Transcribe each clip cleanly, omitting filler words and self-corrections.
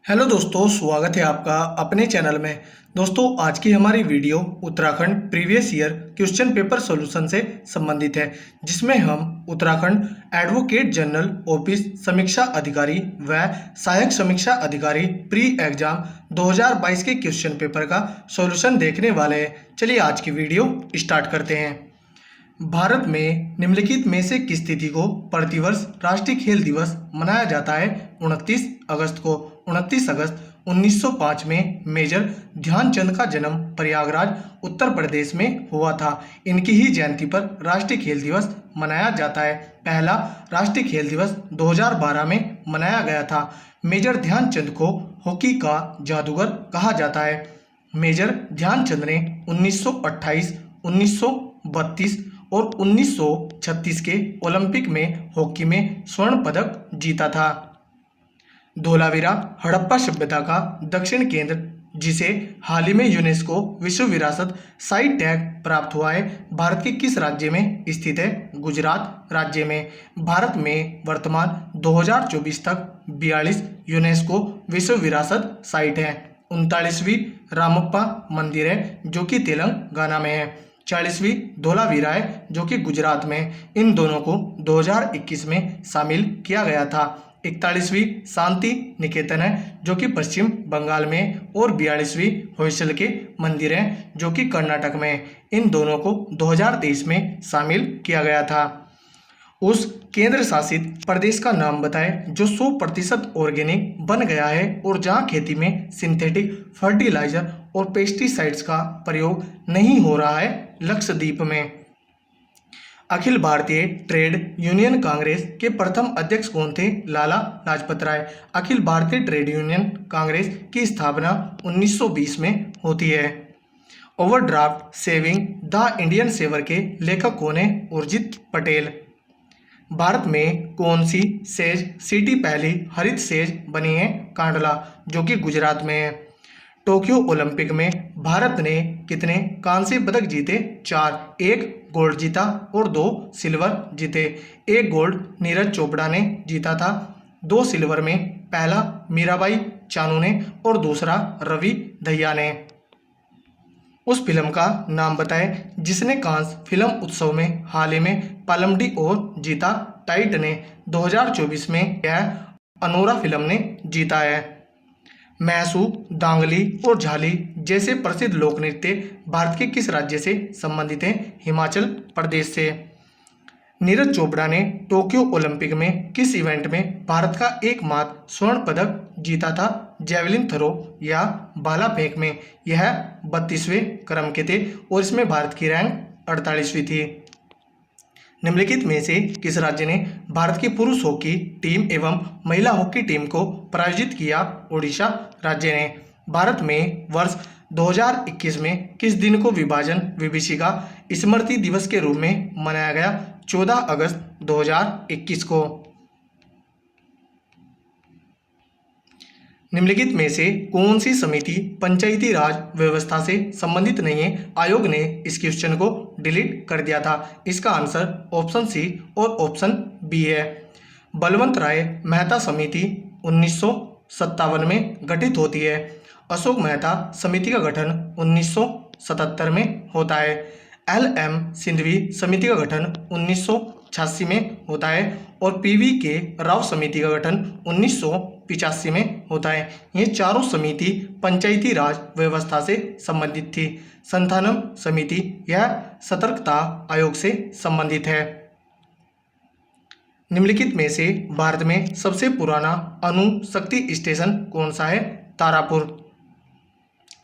Hello दोस्तों, स्वागत है आपका अपने चैनल में। दोस्तों, आज की हमारी video Uttarakhand previous year question paper solution से संबंधित है, जिसमें हम उत्तराखंड एडवोकेट जनरल ऑफिस समीक्षा अधिकारी व सहायक समीक्षा अधिकारी प्री एग्जाम 2022 के क्वेश्चन पेपर का सॉल्यूशन देखने वाले हैं। चलिए आज की वीडियो स्टार्ट करते हैं। भारत में निम्नलिखित में से किस तिथि को प्रतिवर्ष राष्ट्रीय खेल दिवस मनाया जाता है? 29 अगस्त को। 29 अगस्त 1905 में मेजर ध्यानचंद का जन्म प्रयागराज उत्तर प्रदेश में हुआ था। इनकी ही जयंती पर राष्ट्रीय खेल दिवस मनाया जाता है। पहला राष्ट्रीय खेल दिवस 2012 में मनाया गया था। मेजर ध्यानचंद को हॉकी का जादूगर कहा जाता है। मेजर ध्यानचंद ने 1928, 1932 और 1936 के ओलंपिक में हॉकी में स्वर्ण पदक जीता था। धोलावीरा हड़प्पा सभ्यता का दक्षिण केंद्र, जिसे हाल ही में यूनेस्को विश्व विरासत साइट टैग प्राप्त हुआ है, भारत के किस राज्य में स्थित है? गुजरात राज्य में। भारत में वर्तमान 2024 तक 42 यूनेस्को विश्व विरासत साइट है। 39वीं रामप्पा मंदिर है, जो कि तेलंगाना में है। 40वीं धोलावीरा है, जो कि गुजरात में। इन दोनों को 2021 में शामिल किया गया था। 41वीं शांति निकेतन है, जो कि पश्चिम बंगाल में, और 42वीं होयसल के मंदिर है, जो कि कर्नाटक में। इन दोनों को 2023 में शामिल किया गया था। उस केंद्र शासित प्रदेश का नाम बताएं जो 100% ऑर्गेनिक बन गया है और जहां खेती में सिंथेटिक फर्टिलाइजर और पेस्टिसाइड्स का प्रयोग नहीं हो रहा है। लक्षद्वीप में। अखिल भारतीय ट्रेड यूनियन कांग्रेस के प्रथम अध्यक्ष कौन थे? लाला लाजपत राय। अखिल भारतीय ट्रेड यूनियन कांग्रेस की स्थापना 1920 में होती है। Overdraft saving the Indian saver के लेखक कौन है? उर्जित पटेल। भारत में कौन सी सेज सिटी पहली हरित सेज बनी है? कांडला, जो कि गुजरात में है। टोक्यो ओलंपिक में भारत ने कितने कांस्य पदक जीते? 4। 1 गोल्ड जीता और 2 सिल्वर जीते। 1 गोल्ड नीरज चोपड़ा ने जीता था। 2 सिल्वर में पहला मीराबाई चानू ने और दूसरा रवि दहिया ने। उस फिल्म का नाम बताएं जिसने कांस फिल्म उत्सव में हाल ही में पालमडी और जीता। टाइट ने 2024 में यह अनोरा फिल्म ने जीता है। मैसू, दांगली और झाली जैसे प्रसिद्ध लोक नृत्य भारत के किस राज्य से संबंधित हैं? हिमाचल प्रदेश से। नीरज चोपड़ा ने टोक्यो ओलंपिक में किस इवेंट में भारत का एकमात्र स्वर्ण पदक जीता था? जेवलिन थ्रो या भाला फेंक में। यह 32वें क्रम के थे और इसमें भारत की रैंक 48वीं थी। निम्नलिखित में से किस राज्य ने भारत की पुरुष हॉकी टीम एवं महिला हॉकी टीम को प्रायोजित किया? ओडिशा राज्य ने। भारत में वर्ष 2021 में किस दिन को विभाजन विभीषिका स्मृति दिवस के रूप में मनाया गया? 14 अगस्त 2021 को। निम्नलिखित में से कौन सी समिति पंचायती राज व्यवस्था से संबंधित नहीं है? आयोग ने इस क्वेश्चन को डिलीट कर दिया था। इसका आंसर ऑप्शन सी और ऑप्शन बी है। बलवंत राय मेहता समिति 1957 में गठित होती है। अशोक मेहता समिति का गठन 1977 में होता है। LM सिंधवी समिति का गठन 1986 में होता है और PV के राव समिति का गठन 1985 में होता है। ये चारों समिति पंचायती राज व्यवस्था से संबंधित थी। संथानम समिति यह सतर्कता आयोग से संबंधित है। निम्नलिखित में से भारत में सबसे पुराना अणु शक्ति स्टेशन कौन सा है? तारापुर।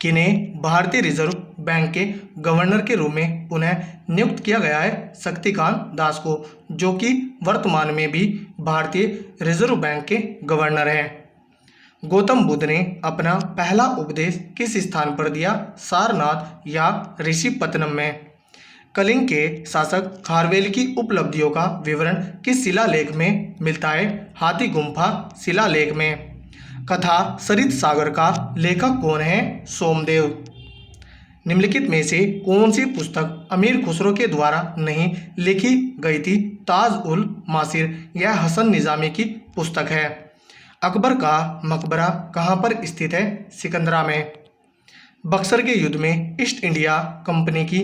किन्हें भारतीय रिजर्व बैंक के गवर्नर के रूप में पुनः नियुक्त किया गया है? शक्तिकांत दास को, जो कि वर्तमान में भी भारतीय रिजर्व बैंक के गवर्नर हैं। गौतम बुद्ध ने अपना पहला उपदेश किस स्थान पर दिया? सारनाथ या ऋषिपत्तनम में। कलिंग के शासक खारवेल की उपलब्धियों का विवरण किस शिलालेख में मिलता है? हाथी गुम्फा शिलालेख में। कथा सरित सागर का लेखक कौन है? सोमदेव। निम्नलिखित में से कौन सी पुस्तक अमीर खुसरो के द्वारा नहीं लिखी गई थी? ताज उल मासिर यह हसन निजामी की पुस्तक है। अकबर का मकबरा कहाँ पर स्थित है? सिकंदरा में। बक्सर के युद्ध में ईस्ट इंडिया कंपनी की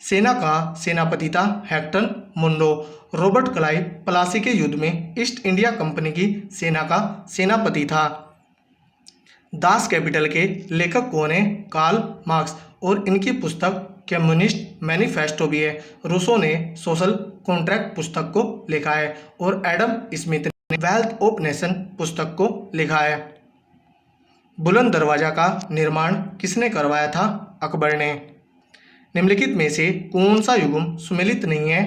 सेना का सेनापति था हेक्टर मुंडो। रॉबर्ट क्लाइव प्लासी के युद्ध में ईस्ट इंडिया कंपनी की सेना का सेनापति था। दास कैपिटल के लेखक कौन है? कार्ल मार्क्स, और इनकी पुस्तक कम्युनिस्ट मैनिफेस्टो भी है। रूसो ने सोशल कॉन्ट्रैक्ट पुस्तक को लिखा है और एडम स्मिथ ने वेल्थ ऑफ नेशन पुस्तक को लिखा है। बुलंद दरवाजा का निर्माण किसने करवाया था? अकबर ने। निम्नलिखित में से कौन सा युग्म सुमेलित नहीं है?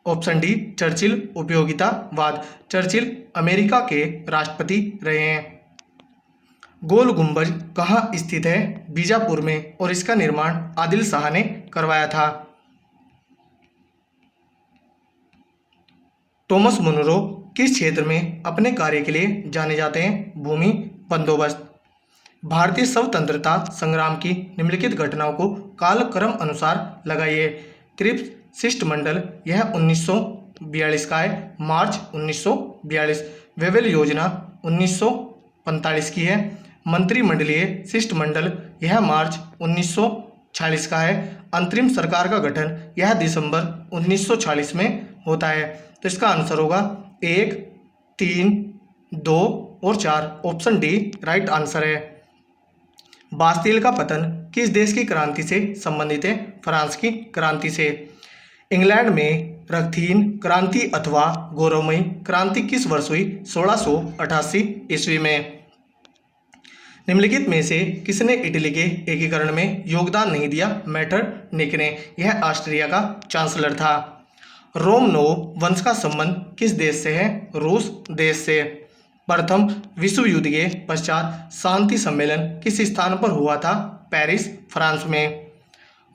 ऑप्शन डी चर्चिल उपयोगितावाद। चर्चिल अमेरिका के राष्ट्रपति रहे हैं। गोल गुंबज कहाँ स्थित है? बीजापुर में, और इसका निर्माण आदिल शाह ने करवाया था। थॉमस मुनरो किस क्षेत्र में अपने कार्य के लिए जाने जाते हैं? भूमि बंदोबस्त। भारतीय स्वतंत्रता संग्राम की निम्नलिखित घटनाओं को कालक्रम अनुसार लगाइए। क्रिप्स शिष्टमंडल, यह 1942 का है, मार्च 1942। वेवेल योजना 1945 की है। मंत्रिमंडलीय शिष्टमंडल, यह मार्च 1946 का है। अंतरिम सरकार का गठन, यह दिसंबर 1946 में होता है। तो इसका आंसर होगा 1, 3, 2 और 4। ऑप्शन डी राइट आंसर है। बास्तिल का पतन किस देश की क्रांति से संबंधित है? फ्रांस की क्रांति से। इंग्लैंड में रथीन क्रांति अथवा गौरवमयी क्रांति किस वर्ष हुई? 1688 ईस्वी में। निम्नलिखित में से किसने इटली के एकीकरण में योगदान नहीं दिया? मेटरनिक ने, यह ऑस्ट्रिया का चांसलर था। रोमनोव वंश का संबंध किस देश से है? रूस देश से। प्रथम विश्व युद्ध के पश्चात शांति सम्मेलन किस स्थान पर हुआ था? पेरिस फ्रांस में।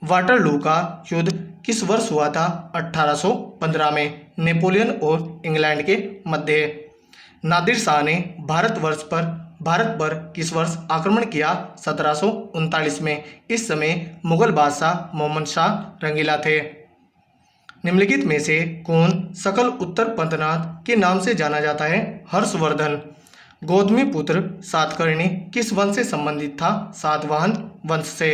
वाटरलू का युद्ध किस वर्ष हुआ था? 1815 में, नेपोलियन और इंग्लैंड के मध्य। नादिर शाह ने भारत पर किस वर्ष आक्रमण किया? 1739 में। इस समय मुगल बादशाह मोहम्मद शाह रंगीला थे। निम्नलिखित में से कौन सकल उत्तर पंतनाथ के नाम से जाना जाता है? हर्षवर्धन। गौतमी पुत्र सातकर्णी किस वंश से संबंधित था? सातवाहन वंश से।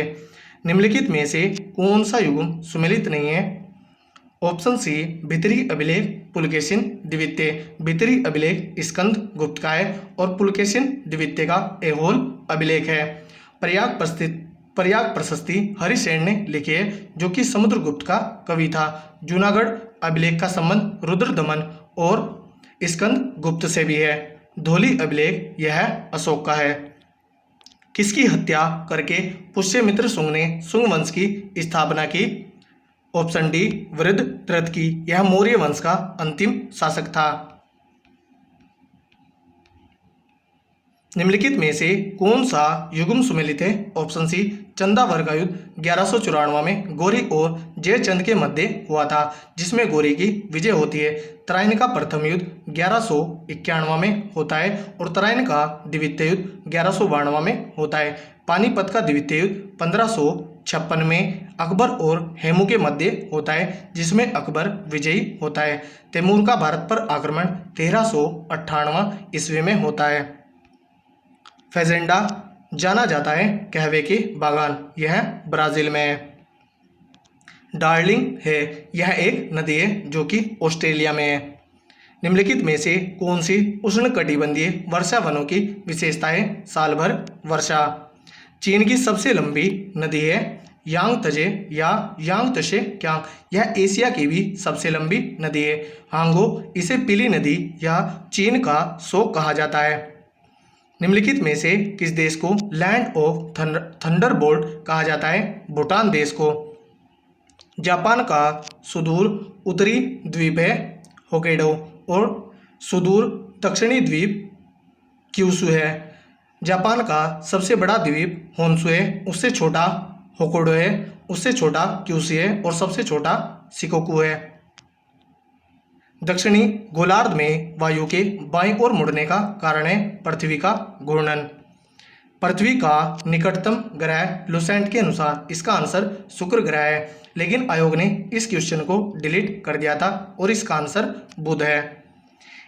निम्नलिखित में से कौन सा युग्म सुमेलित नहीं है? ऑप्शन सी भीतरी अभिलेख पुलकेशिन द्वितीय। भीतरी अभिलेख स्कंद गुप्त का है और पुलकेशिन द्वितीय का ऐहोल अभिलेख है। प्रयाग प्रशस्ति हरिसेन ने लिखी है, जो कि समुद्रगुप्त का कवि था। जूनागढ़ अभिलेख का संबंध रुद्रदमन और स्कंद गुप्त से भी है। धौली अभिलेख यह अशोक का है। किसकी हत्या करके पुष्यमित्र शुंग ने शुंग वंश की स्थापना की? ऑप्शन डी वृद्धरथ की, यह मौर्य वंश का अंतिम शासक था। निम्नलिखित में से कौन सा युग्म सुमेलित है? ऑप्शन सी चंदावर का युद्ध 1194 में गोरी और जयचंद के मध्य हुआ था, जिसमें गोरी की विजय होती है। तराइन का प्रथम युद्ध 1191 में होता है और तराइन का द्वितीय युद्ध 1192 में होता है। पानीपत का द्वितीय युद्ध 1556 में अकबर और हेमू के मध्य होता है, जिसमें अकबर विजयी होता है। तैमूर का भारत पर आक्रमण 1398 ईस्वी में होता है। फेजेंडा जाना जाता है कहवे के बागान, यह ब्राजील में है। डार्लिंग है, यह एक नदी है जो कि ऑस्ट्रेलिया में है। निम्नलिखित में से कौन सी उष्णकटिबंधीय वर्षा वनों की विशेषता है? साल भर वर्षा। चीन की सबसे लंबी नदी है यांगत्जे या यांगत्से क्यांग, यह एशिया की भी सबसे लंबी नदी है। हांगो इसे पीली नदी या चीन का शोक कहा जाता है। निम्नलिखित में से किस देश को लैंड ऑफ थंडरबोल्ट कहा जाता है? भूटान देश को। जापान का सुदूर उत्तरी द्वीप है होक्काइडो और सुदूर दक्षिणी द्वीप क्यूशू है। जापान का सबसे बड़ा द्वीप होन्शू है, उससे छोटा होक्काइडो है, उससे छोटा क्यूशू है और सबसे छोटा शिकोकू है। दक्षिणी गोलार्ध में वायु के बाईं ओर मुड़ने का कारण है पृथ्वी का घूर्णन। पृथ्वी का निकटतम ग्रह लुसेंट के अनुसार इसका आंसर शुक्र ग्रह है, लेकिन आयोग ने इस क्वेश्चन को डिलीट कर दिया था और इसका आंसर बुध है।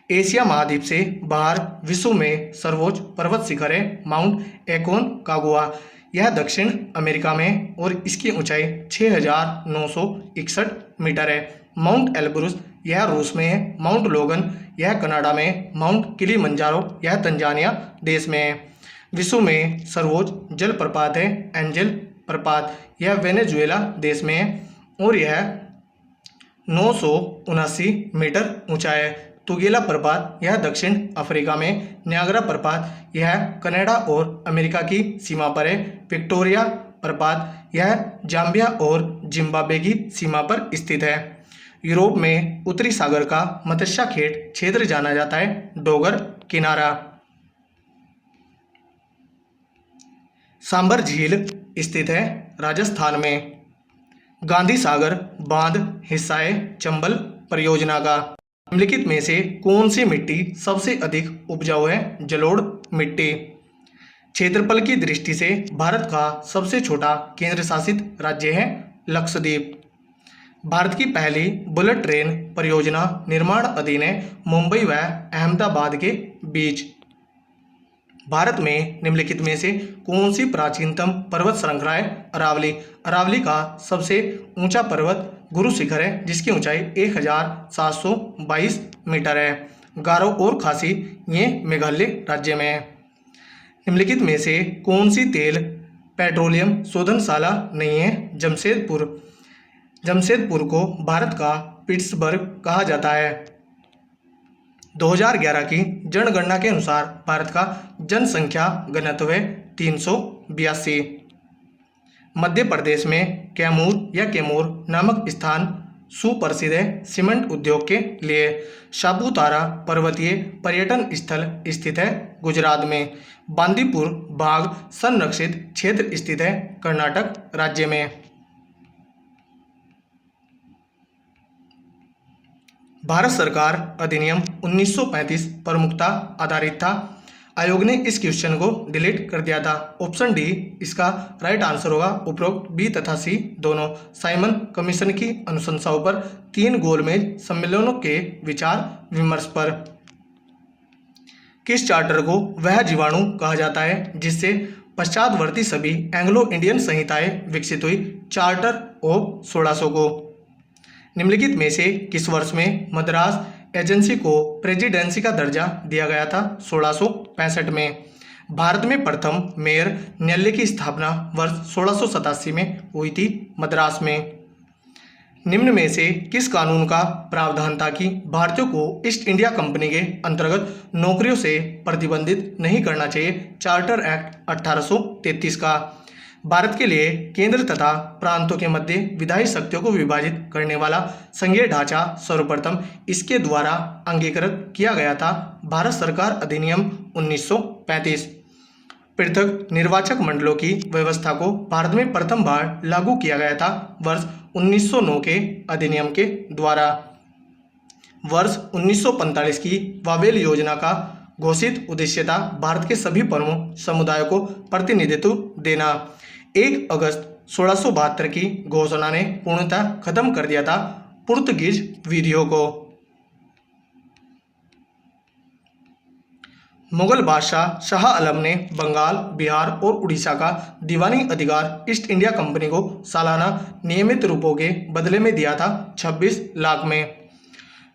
एशिया महाद्वीप से बाहर विश्व में सर्वोच्च पर्वत शिखर है माउंट एकोनकागुआ। यह दक्षिण अमेरिका में और इसकी ऊंचाई 6,961 मीटर है। माउंट एल्ब्रुस यह रूस में है। माउंट लोगन यह कनाडा में। माउंट किलिमंजारो यह तंजानिया देश में है। विश्व में सर्वोच्च जलप्रपात है एंजल प्रपात, यह वेनेजुएला देश में है और यह 979 मीटर ऊंचा है। तुगेला प्रपात यह दक्षिण अफ्रीका में। नियाग्रा प्रपात यह कनाडा और अमेरिका की सीमा पर है। विक्टोरिया प्रपात यह जाम्बिया और जिम्बाब्वे की सीमा पर स्थित है। यूरोप में उत्तरी सागर का मत्स्याखेट क्षेत्र जाना जाता है डोगर किनारा। सांबर झील स्थित है राजस्थान में। गांधी सागर बांध हिस्सा है चंबल परियोजना का। निम्नलिखित में से कौन सी मिट्टी सबसे अधिक उपजाऊ है? जलोढ़ मिट्टी। क्षेत्रफल की दृष्टि से भारत का सबसे छोटा केंद्र शासित राज्य है लक्षद्वीप। भारत की पहली बुलेट ट्रेन परियोजना निर्माण अधीन है मुंबई व अहमदाबाद के बीच। भारत में निम्नलिखित में से कौन सी प्राचीनतम पर्वत श्रृंखला है? अरावली। अरावली का सबसे ऊंचा पर्वत गुरु शिखर है जिसकी ऊंचाई 1,722 मीटर है। गारो और खासी ये मेघालय राज्य में है। निम्नलिखित में से कौन सी तेल पेट्रोलियम शोधनशाला नहीं है? जमशेदपुर। जमशेदपुर को भारत का पिट्सबर्ग कहा जाता है। 2011 की जनगणना के अनुसार भारत का जनसंख्या घनत्व है 382। मध्य प्रदेश में कैमूर या कैमूर नामक स्थान सुप्रसिद्ध है सीमेंट उद्योग के लिए। सापुतारा पर्वतीय पर्यटन स्थल स्थित है गुजरात में। बांदीपुर बाघ संरक्षित क्षेत्र स्थित है कर्नाटक राज्य में। भारत सरकार अधिनियम 1935 प्रमुखता आधारित था। आयोग ने इस क्वेश्चन को डिलीट कर दिया था। ऑप्शन डी इसका राइट आंसर होगा। उपरोक्त बी तथा सी दोनों साइमन कमीशन की अनुशंसाओं पर 3 गोलमेज सम्मेलनों के विचार विमर्श पर। किस चार्टर को वह जीवाणु कहा जाता है जिससे पश्चातवर्ती सभी एंग्लो इंडियन संहिताएं विकसित हुई? चार्टर ऑफ 1600 को। निम्नलिखित में से किस वर्ष में मद्रास एजेंसी को प्रेसिडेंसी का दर्जा दिया गया था? 1665 में। भारत में प्रथम मेयर न्यायालय की स्थापना वर्ष 1687 में हुई थी मद्रास में। निम्न में से किस कानून का प्रावधान था कि भारतीयों को ईस्ट इंडिया कंपनी के अंतर्गत नौकरियों से प्रतिबंधित नहीं करना चाहिए? चार्टर एक्ट 1833 का। भारत के लिए केंद्र तथा प्रांतों के मध्य विधायी शक्तियों को विभाजित करने वाला संघीय ढांचा सर्वप्रथम इसके द्वारा अंगीकृत किया गया था भारत सरकार अधिनियम 1935। पृथक निर्वाचक मंडलों की व्यवस्था को भारत में प्रथम बार लागू किया गया था वर्ष 1909 के अधिनियम के द्वारा। वर्ष 1945 की वावेल योजना का घोषित उद्देश्य था भारत के सभी प्रमुख समुदायों को प्रतिनिधित्व देना। 1 अगस्त 1672 की घोषणा ने पूर्णतः खत्म कर दिया था पुर्तगीज विधियों को। मुगल बादशाह शाह आलम ने बंगाल, बिहार और उड़ीसा का दीवानी अधिकार ईस्ट इंडिया कंपनी को सालाना नियमित रुपयों के बदले में दिया था 26 लाख में।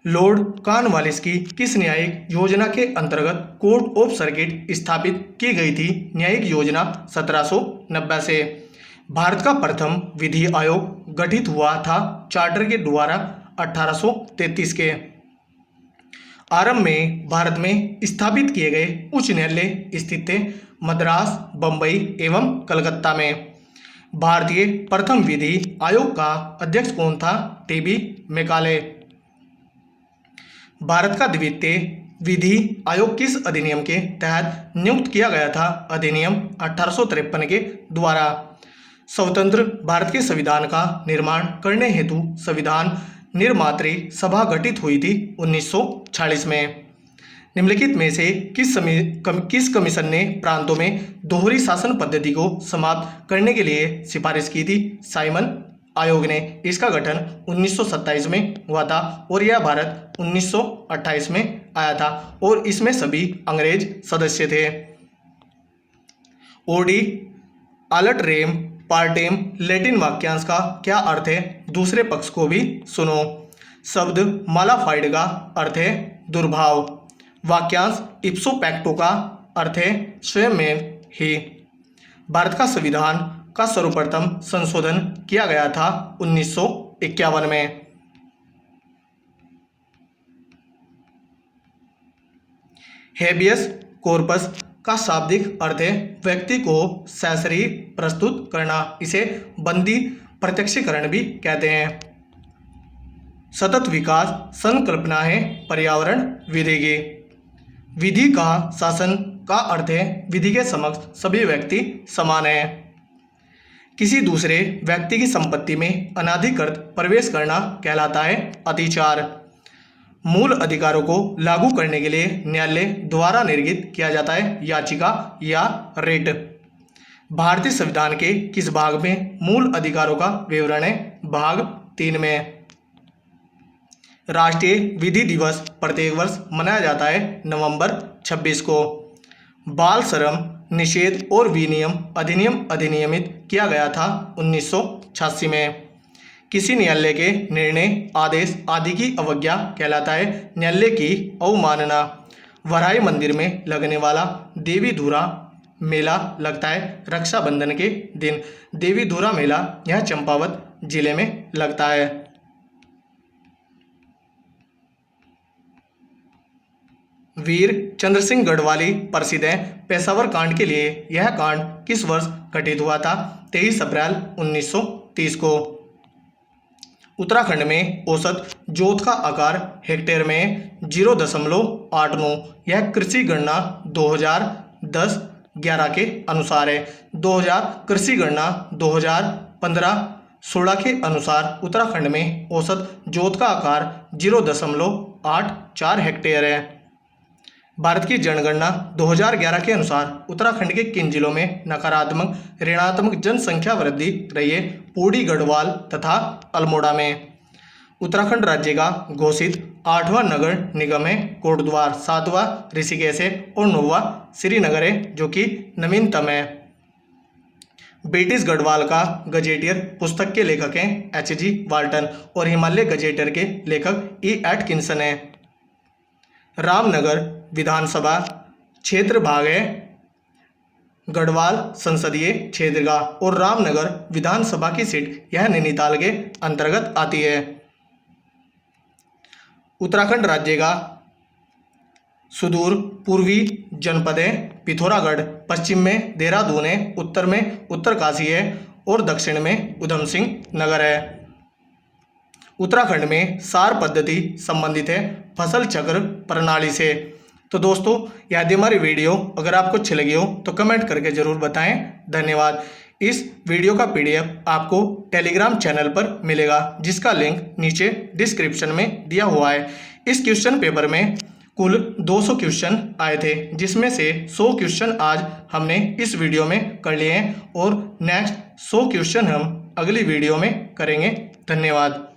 लॉर्ड कॉर्नवालिस की किस न्यायिक योजना के अंतर्गत कोर्ट ऑफ सर्किट स्थापित की गई थी? न्यायिक योजना 1790 से। भारत का प्रथम विधि आयोग गठित हुआ था चार्टर के द्वारा 1833 के। आरंभ में भारत में स्थापित किए गए उच्च न्यायालय स्थित थे मद्रास, बम्बई एवं कलकत्ता में। भारतीय प्रथम विधि आयोग का अध्यक्ष कौन था? TB Macaulay. भारत का द्वितीय विधि आयोग किस अधिनियम के तहत नियुक्त किया गया था? अधिनियम 1853 के द्वारा। स्वतंत्र भारत के संविधान का निर्माण करने हेतु संविधान निर्मात्री सभा गठित हुई थी 1946 में। निम्नलिखित में से किस कमीशन ने प्रांतों में दोहरी शासन पद्धति को समाप्त करने के लिए सिफारिश की थी? साइमन आयोग ने इसका गठन 1927 में हुआ था और यह भारत 1928 में आया था और इसमें सभी अंग्रेज सदस्य थे। ओडी आलटरेम पार्टेम लैटिन वाक्यांश का क्या अर्थ है? दूसरे पक्ष को भी सुनो। शब्द मालाफाइड का अर्थ है दुर्भाव। वाक्यांश इप्सो फैक्टो का अर्थ है स्वयं में ही। भारत का संविधान का सर्वप्रथम संशोधन किया गया था 1951 में। हेबियस कॉर्पस का शाब्दिक अर्थ है व्यक्ति को सशरीर प्रस्तुत करना। इसे बंदी प्रत्यक्षीकरण भी कहते हैं। सतत विकास संकल्पना है पर्यावरण विधि की। विधि का शासन का अर्थ है विधि के समक्ष सभी व्यक्ति समान हैं। किसी दूसरे व्यक्ति की संपत्ति में अनाधिकृत प्रवेश करना कहलाता है अतिचार। मूल अधिकारों को लागू करने के लिए न्यायालय द्वारा निर्गत किया जाता है याचिका या रिट। भारतीय संविधान के किस भाग में मूल अधिकारों का विवरण है? भाग 3 में। राष्ट्रीय विधि दिवस प्रत्येक वर्ष मनाया जाता है नवंबर 26 को। बाल श्रम निषेध और विनियम अधिनियम अधिनियमित किया गया था 1986 में। किसी न्यायालय के निर्णय आदेश आदि की अवज्ञा कहलाता है न्यायालय की अवमानना। वराई मंदिर में लगने वाला देवी धुरा मेला लगता है रक्षाबंधन के दिन। देवी धुरा मेला यह चंपावत जिले में लगता है। वीर चंद्र सिंह गढ़वाली प्रसिद्ध है पेशावर कांड के लिए। यह कांड किस वर्ष घटित हुआ था? 23 अप्रैल 1930 को। उत्तराखंड में औसत जोत का आकार हेक्टेयर में 0.89। यह कृषि गणना 2010-11 के अनुसार है। 2000 कृषि गणना 2015-16 के अनुसार उत्तराखंड में औसत जोत का आकार 0.84 हेक्टेयर है। भारत की जनगणना 2011 के अनुसार उत्तराखंड के किन जिलों में नकारात्मक ऋणात्मक जनसंख्या वृद्धि रही है? पौड़ी गढ़वाल तथा अल्मोड़ा में। उत्तराखंड राज्य का घोषित 8वां नगर निगम है कोटद्वार, 7वां ऋषिकेश है और 9वां श्रीनगर है जो कि नवीनतम है। ब्रिटिश गढ़वाल का गजेटियर पुस्तक के लेखक हैं H.G. वाल्टन और हिमालय गजेटियर के लेखक E. एटकिंसन हैं। रामनगर विधानसभा क्षेत्र भाग है गढ़वाल संसदीय क्षेत्र का और रामनगर विधानसभा की सीट यह नैनीताल के अंतर्गत आती है। उत्तराखंड राज्य का सुदूर पूर्वी जनपद है पिथौरागढ़, पश्चिम में देहरादून है, उत्तर में उत्तरकाशी है और दक्षिण में उधम सिंह नगर है। उत्तराखंड में सार पद्धति संबंधित है फसल चक्र प्रणाली से। तो दोस्तों यदि हमारी वीडियो अगर आपको अच्छी लगी हो तो कमेंट करके ज़रूर बताएं। धन्यवाद। इस वीडियो का PDF आपको टेलीग्राम चैनल पर मिलेगा जिसका लिंक नीचे डिस्क्रिप्शन में दिया हुआ है। इस क्वेश्चन पेपर में कुल 200 क्वेश्चन आए थे जिसमें से 100 क्वेश्चन आज हमने इस वीडियो में कर लिए हैं और नेक्स्ट 100 क्वेश्चन हम अगली वीडियो में करेंगे। धन्यवाद।